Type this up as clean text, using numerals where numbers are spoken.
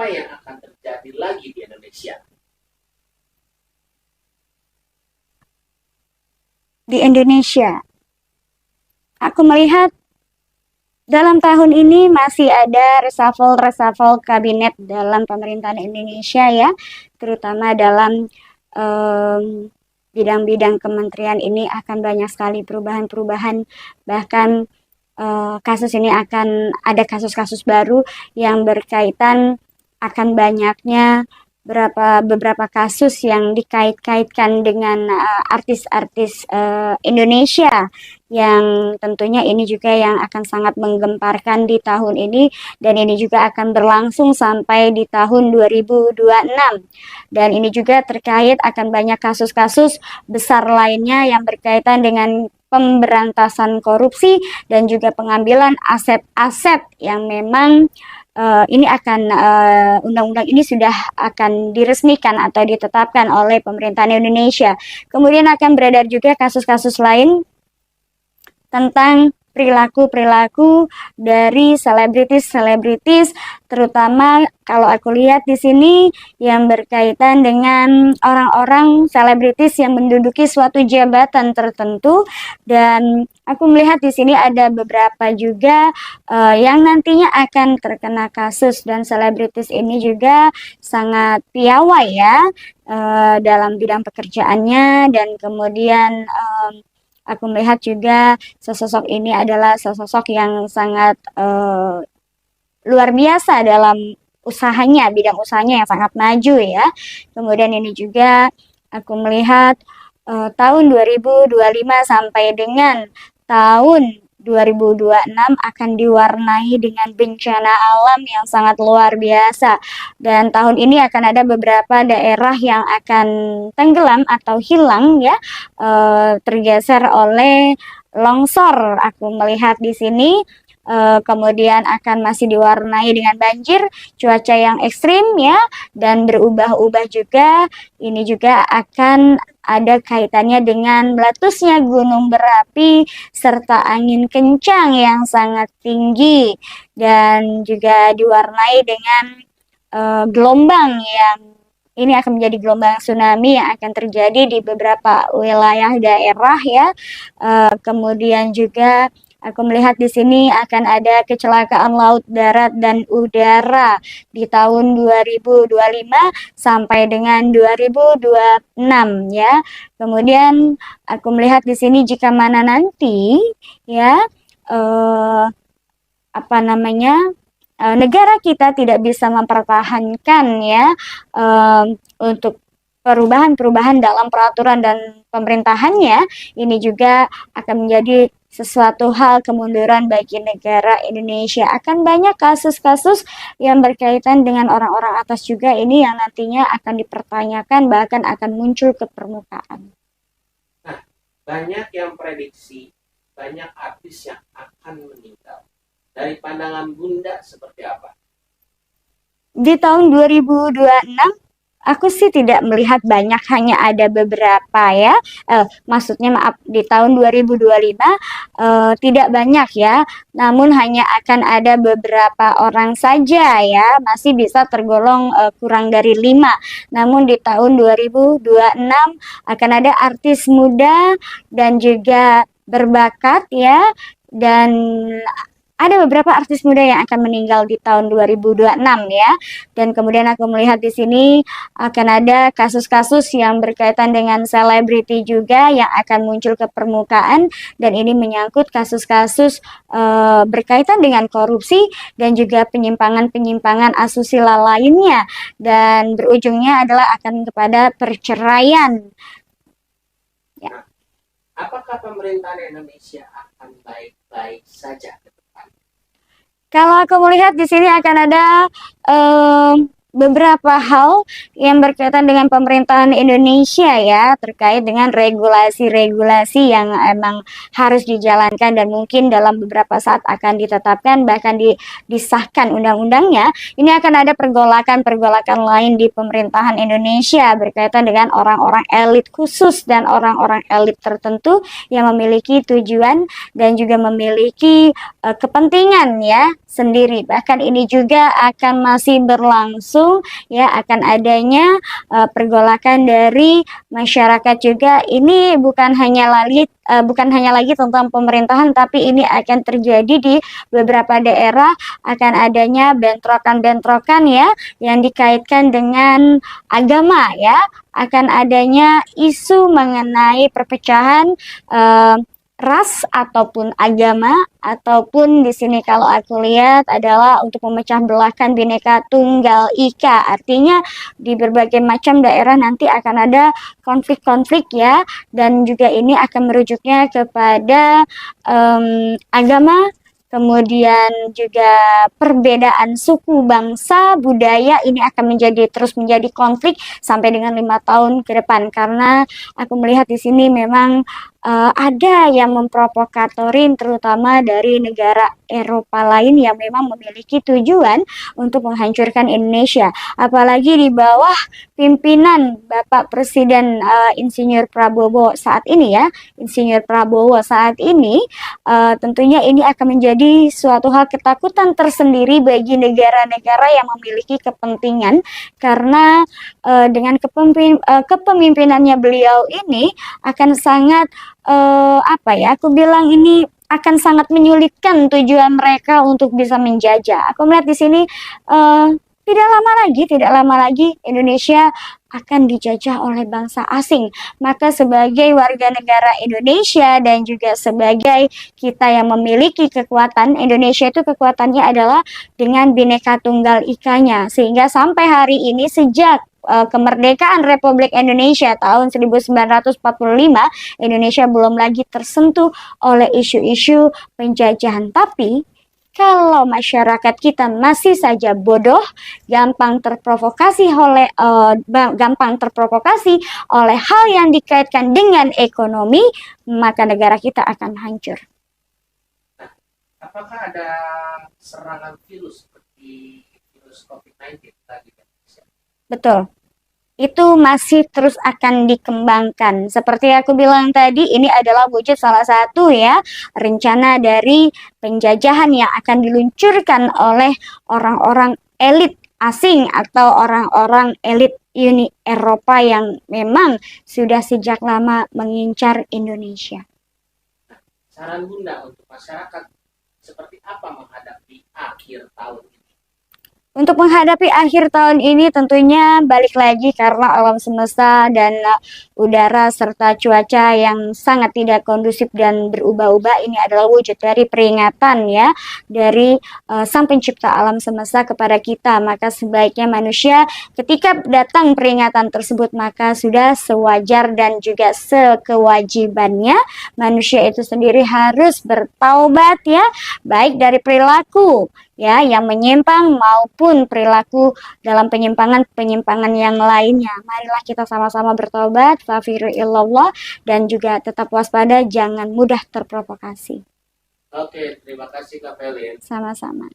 yang akan terjadi lagi di Indonesia? Di Indonesia, aku melihat dalam tahun ini masih ada reshuffle-reshuffle kabinet dalam pemerintahan Indonesia ya, terutama dalam em, bidang-bidang kementerian ini akan banyak sekali perubahan-perubahan, bahkan kasus ini akan ada kasus-kasus baru yang berkaitan akan banyaknya beberapa kasus yang dikait-kaitkan dengan artis-artis Indonesia yang tentunya ini juga yang akan sangat menggemparkan di tahun ini dan ini juga akan berlangsung sampai di tahun 2026 dan ini juga terkait akan banyak kasus-kasus besar lainnya yang berkaitan dengan pemberantasan korupsi dan juga pengambilan aset-aset yang memang ini akan undang-undang ini sudah akan diresmikan atau ditetapkan oleh pemerintahan Indonesia. Kemudian akan beredar juga kasus-kasus lain tentang perilaku-perilaku dari selebritis-selebritis, terutama kalau aku lihat di sini yang berkaitan dengan orang-orang selebritis yang menduduki suatu jabatan tertentu dan aku melihat di sini ada beberapa juga yang nantinya akan terkena kasus dan selebritis ini juga sangat piawai ya dalam bidang pekerjaannya dan kemudian aku melihat juga sosok ini adalah sosok yang sangat luar biasa dalam usahanya, bidang usahanya yang sangat maju ya. Kemudian ini juga aku melihat tahun 2025 sampai dengan tahun 2026 akan diwarnai dengan bencana alam yang sangat luar biasa. Dan tahun ini akan ada beberapa daerah yang akan tenggelam atau hilang ya, tergeser oleh longsor. Aku melihat di sini kemudian akan masih diwarnai dengan banjir, cuaca yang ekstrim ya, dan berubah-ubah juga. Ini juga akan ada kaitannya dengan meletusnya gunung berapi serta angin kencang yang sangat tinggi dan juga diwarnai dengan gelombang yang ini akan menjadi gelombang tsunami yang akan terjadi di beberapa wilayah daerah ya. Kemudian juga aku melihat di sini akan ada kecelakaan laut, darat, dan udara di tahun 2025 sampai dengan 2026 ya. Kemudian aku melihat di sini jika mana nanti ya eh, apa namanya negara kita tidak bisa mempertahankan ya untuk perubahan-perubahan dalam peraturan dan pemerintahannya ini juga akan menjadi sesuatu hal kemunduran bagi negara Indonesia. Akan banyak kasus-kasus yang berkaitan dengan orang-orang atas juga ini yang nantinya akan dipertanyakan bahkan akan muncul ke permukaan. Nah, banyak yang prediksi banyak artis yang akan meninggal. Dari pandangan Bunda seperti apa? Di tahun 2026 aku sih tidak melihat banyak, hanya ada beberapa ya. Maksudnya maaf, di tahun 2025 tidak banyak ya, namun hanya akan ada beberapa orang saja ya, masih bisa tergolong kurang dari 5. Namun di tahun 2026 akan ada artis muda dan juga berbakat ya, dan ada beberapa artis muda yang akan meninggal di tahun 2026 ya. Dan kemudian aku melihat di sini akan ada kasus-kasus yang berkaitan dengan selebriti juga yang akan muncul ke permukaan dan ini menyangkut kasus-kasus berkaitan dengan korupsi dan juga penyimpangan-penyimpangan asusila lainnya dan berujungnya adalah akan kepada perceraian. Ya. Nah, apakah pemerintahan Indonesia akan baik-baik saja? Kalau aku melihat di sini akan ada beberapa hal yang berkaitan dengan pemerintahan Indonesia ya, terkait dengan regulasi-regulasi yang emang harus dijalankan dan mungkin dalam beberapa saat akan ditetapkan, bahkan disahkan undang-undangnya. Ini akan ada pergolakan-pergolakan lain di pemerintahan Indonesia berkaitan dengan orang-orang elit khusus dan orang-orang elit tertentu yang memiliki tujuan dan juga memiliki kepentingan ya sendiri. Bahkan ini juga akan masih berlangsung ya, akan adanya pergolakan dari masyarakat juga. Ini bukan hanya lagi tentang pemerintahan, tapi ini akan terjadi di beberapa daerah, akan adanya bentrokan-bentrokan ya yang dikaitkan dengan agama ya, akan adanya isu mengenai perpecahan ras ataupun agama, ataupun di sini kalau aku lihat adalah untuk memecah belahkan Bhinneka Tunggal Ika. Artinya di berbagai macam daerah nanti akan ada konflik-konflik ya, dan juga ini akan merujuknya kepada agama, kemudian juga perbedaan suku, bangsa, budaya. Ini akan terus menjadi konflik sampai dengan 5 tahun ke depan, karena aku melihat di sini memang ada yang memprovokatorin, terutama dari negara Eropa lain yang memang memiliki tujuan untuk menghancurkan Indonesia, apalagi di bawah pimpinan Bapak Presiden Insinyur Prabowo saat ini ya, Insinyur Prabowo saat ini. Tentunya ini akan menjadi suatu hal ketakutan tersendiri bagi negara-negara yang memiliki kepentingan, karena dengan kepemimpinannya beliau ini akan sangat aku bilang ini akan sangat menyulitkan tujuan mereka untuk bisa menjajah. Aku melihat di sini tidak lama lagi Indonesia akan dijajah oleh bangsa asing. Maka sebagai warga negara Indonesia dan juga sebagai kita yang memiliki kekuatan, Indonesia itu kekuatannya adalah dengan Bhinneka Tunggal Ika-nya. Sehingga sampai hari ini, sejak kemerdekaan Republik Indonesia tahun 1945, Indonesia belum lagi tersentuh oleh isu-isu penjajahan. Tapi kalau masyarakat kita masih saja bodoh, gampang terprovokasi oleh hal yang dikaitkan dengan ekonomi, maka negara kita akan hancur. Apakah ada serangan virus seperti virus COVID-19 tadi? Betul. Itu masih terus akan dikembangkan. Seperti aku bilang tadi, ini adalah wujud salah satu ya rencana dari penjajahan yang akan diluncurkan oleh orang-orang elit asing atau orang-orang elit Uni Eropa yang memang sudah sejak lama mengincar Indonesia. Saran Bunda untuk masyarakat seperti apa menghadapi akhir tahun ini? Untuk menghadapi akhir tahun ini tentunya balik lagi karena alam semesta dan udara serta cuaca yang sangat tidak kondusif dan berubah-ubah, ini adalah wujud dari peringatan ya dari Sang Pencipta alam semesta kepada kita. Maka sebaiknya manusia ketika datang peringatan tersebut, maka sudah sewajar dan juga sekewajibannya manusia itu sendiri harus bertaubat ya, baik dari perilaku ya yang menyimpang maupun perilaku dalam penyimpangan yang lainnya. Marilah kita sama-sama bertobat, fafiru illallah, dan juga tetap waspada, jangan mudah terprovokasi. Oke, terima kasih Kak Felin. Sama-sama.